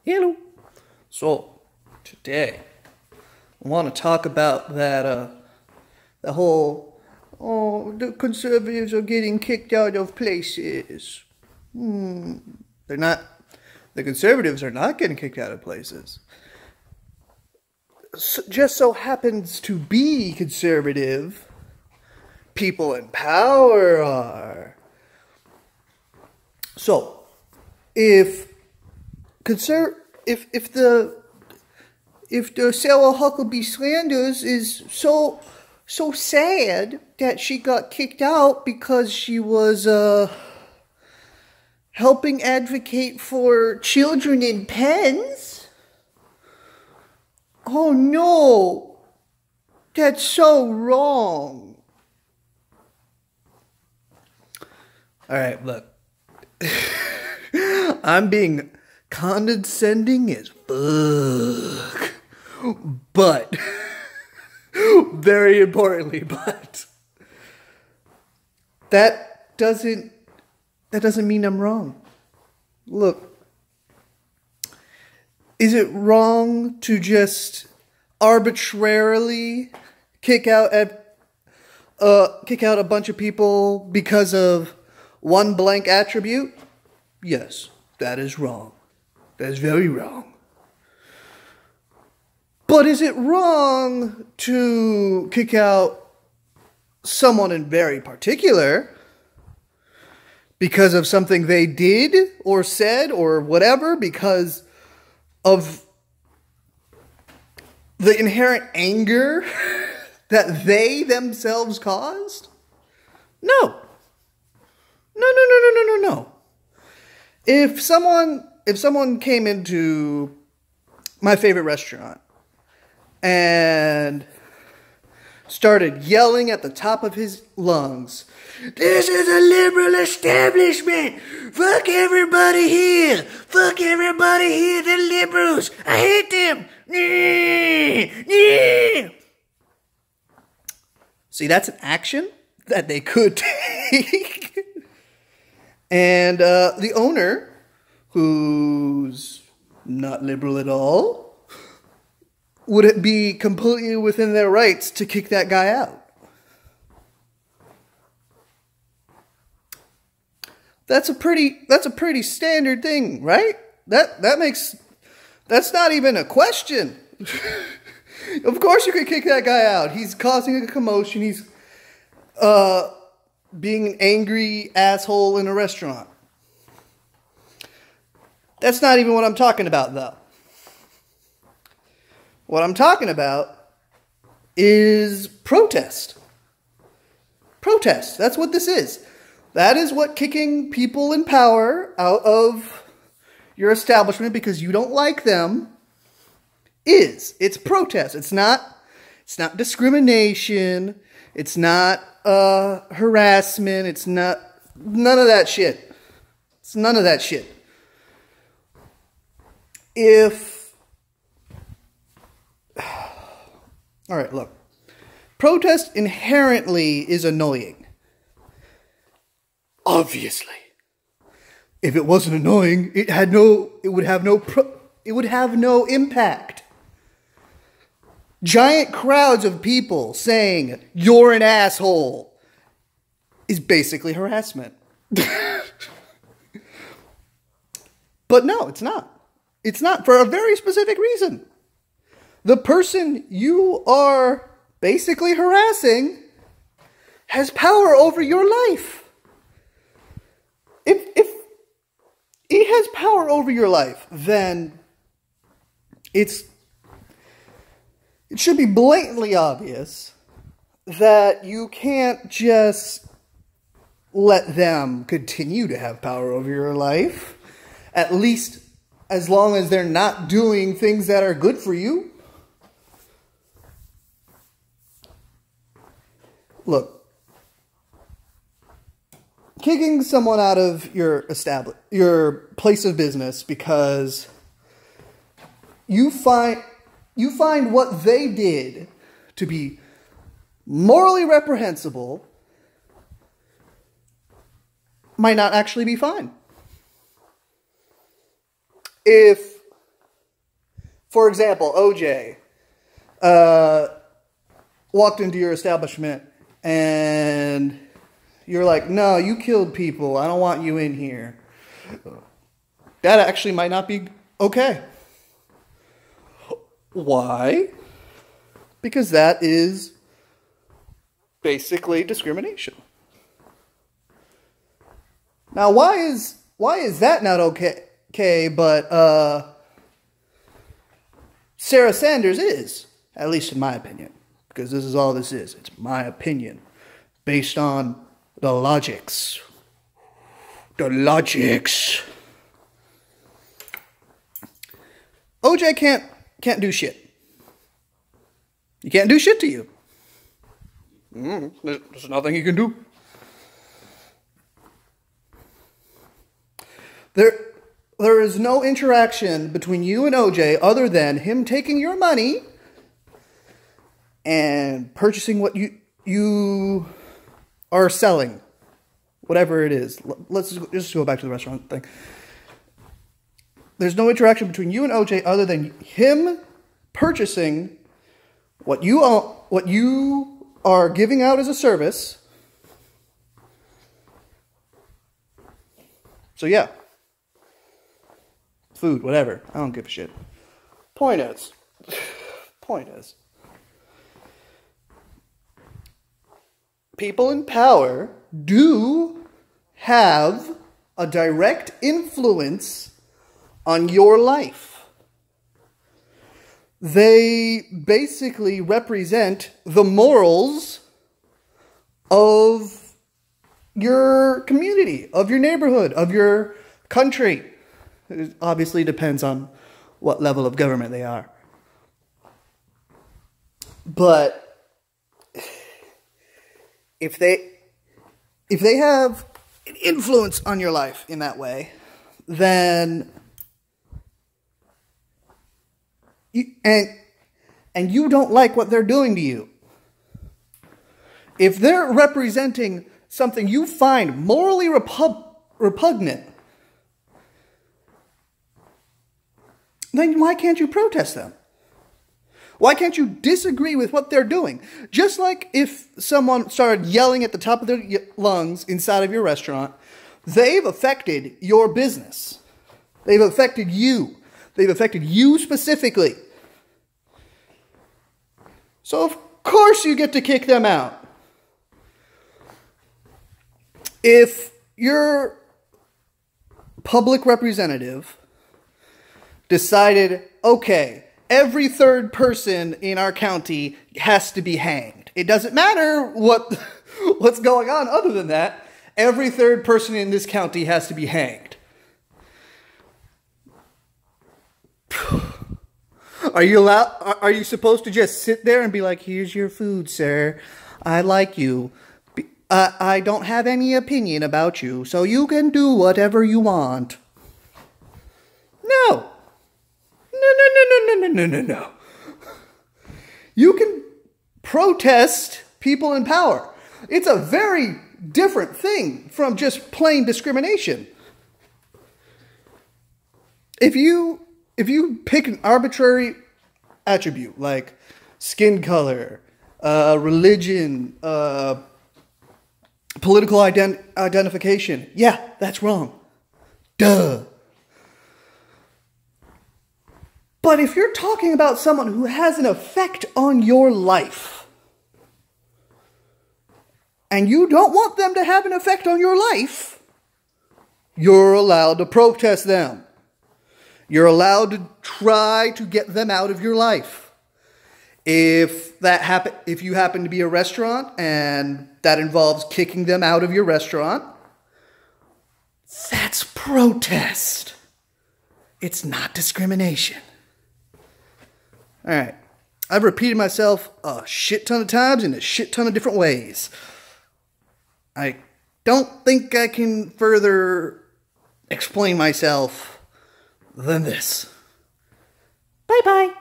Hello. So, today, I want to talk about the whole, the conservatives are getting kicked out of places. They're not, the conservatives are not getting kicked out of places. Just so happens to be conservative, people in power are. So, if the Sarah Huckabee Sanders is so sad that she got kicked out because she was helping advocate for children in pens. Oh no, that's so wrong. All right, look. I'm being condescending as fuck. But, very importantly, that doesn't mean I'm wrong. Look, is it wrong to just arbitrarily kick out a bunch of people because of one blank attribute? Yes, that is wrong. That is very wrong. But is it wrong to kick out someone in very particular because of something they did or said or whatever, because of the inherent anger that they themselves caused? No. No. If someone came into my favorite restaurant and started yelling at the top of his lungs, "This is a liberal establishment! Fuck everybody here! Fuck everybody here! They're liberals! I hate them!" See, that's an action that they could take. And the owner, who's not liberal at all, would it be completely within their rights to kick that guy out? That's a pretty standard thing, right? That's not even a question. Of course you could kick that guy out. He's causing a commotion. He's being an angry asshole in a restaurant. That's not even what I'm talking about, though. What I'm talking about is protest. Protest. That's what this is. That is what kicking people in power out of your establishment because you don't like them is. It's protest. It's not discrimination. It's not harassment. It's not none of that shit. It's none of that shit. All right, look. Protest inherently is annoying. Obviously. If it wasn't annoying, it would have no impact. Giant crowds of people saying, "You're an asshole," is basically harassment. But no, it's not. It's not, for a very specific reason. The person you are basically harassing has power over your life. If he has power over your life, then it should be blatantly obvious that you can't just let them continue to have power over your life, at least as long as they're not doing things that are good for you. Look, kicking someone out of your place of business because you find what they did to be morally reprehensible might not actually be fine. If for example, OJ walked into your establishment and you're like, no, you killed people. I don't want you in here. That actually might not be okay. Why? Because that is basically discrimination. Now, why is that not okay, but Sarah Sanders is, at least in my opinion, because this is all this is. It's my opinion, based on the logics. The logics. OJ can't do shit. He can't do shit to you. There's nothing he can do. There is no interaction between you and OJ other than him taking your money and purchasing what you are selling. Whatever it is. Let's just go back to the restaurant thing. There's no interaction between you and OJ other than him purchasing what you are giving out as a service. So yeah. Food, whatever. I don't give a shit. Point is, people in power do have a direct influence on your life. They basically represent the morals of your community, of your neighborhood, of your country. It obviously depends on what level of government they are. But if they have an influence on your life in that way, then and you don't like what they're doing to you. If they're representing something you find morally repugnant, then why can't you protest them? Why can't you disagree with what they're doing? Just like if someone started yelling at the top of their lungs inside of your restaurant, they've affected your business. They've affected you. They've affected you specifically. So of course you get to kick them out. If your public representative decided, okay, every third person in our county has to be hanged. It doesn't matter what's going on other than that. Every third person in this county has to be hanged. Are you supposed to just sit there and be like, here's your food, sir. I like you. I don't have any opinion about you, so you can do whatever you want. No. No. You can protest people in power. It's a very different thing from just plain discrimination. If you pick an arbitrary attribute like skin color, religion, political identification, yeah, that's wrong. Duh. But if you're talking about someone who has an effect on your life, and you don't want them to have an effect on your life, you're allowed to protest them. You're allowed to try to get them out of your life. If you happen to be a restaurant and that involves kicking them out of your restaurant, that's protest. It's not discrimination. All right. I've repeated myself a shit ton of times in a shit ton of different ways. I don't think I can further explain myself than this. Bye-bye.